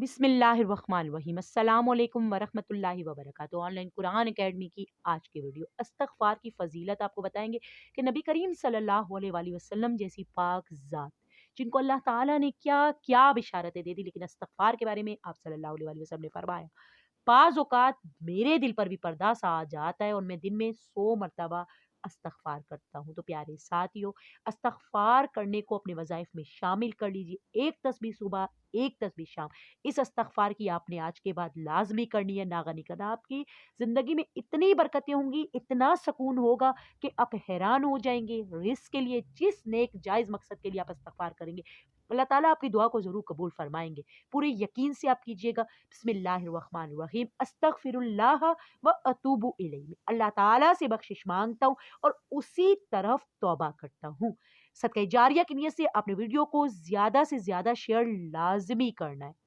बिस्मिल्लाहिर्रहमानिर्रहीम अस्सलामुअलैकुम वरहमतुल्लाहि वबरकातुहू। ऑनलाइन कुरान एकेडमी की आज की वीडियो इस्तग़फ़ार की फ़ज़ीलत आपको बताएंगे कि नबी करीम सल्लल्लाहु अलैहि वसल्लम जैसी पाक ज़ात जिनको अल्लाह ताला ने क्या क्या बिशारतें दे दी, लेकिन इस्तग़फ़ार के बारे में आप सल्लल्लाहु अलैहि वसल्लम ने फरमाया, बाज़ औक़ात मेरे दिल पर भी पर्दा सा आ जाता है और मैं दिन में 100 मरतबा इस्तग़फ़ार करता हूँ। तो प्यारे साथियों, इस्तग़फ़ार करने को अपने वज़ाइफ में शामिल कर लीजिए। एक तस्बीह सुबह, एक तस्बीह शाम। इस इस्तग़फ़ार की आपने आज के बाद लाज़मी करनी है, नागा नहीं करना। आपकी ज़िंदगी में इतनी बरकतें होंगी, इतना सुकून होगा कि आप हैरान हो जाएँगे। रिज़्क़ के लिए जिस नेक जायज़ मकसद के लिए आप इस्तग़फ़ार करेंगे, अल्लाह ताला आपकी दुआ को ज़रूर कबूल फ़रमाएँगे। पूरे यकीन से आप कीजिएगा। बिस्मिल्लाहिर्रहमानिर्रहीम अस्तग़फ़िरुल्लाह व अतूबु इलैह। अल्लाह ताला से बख्शिश माँगता हूँ और उसी तरफ तौबा करता हूँ। सदक़े जारिया की नियत से आपने वीडियो को ज़्यादा से ज़्यादा शेयर लाज़मी करना है।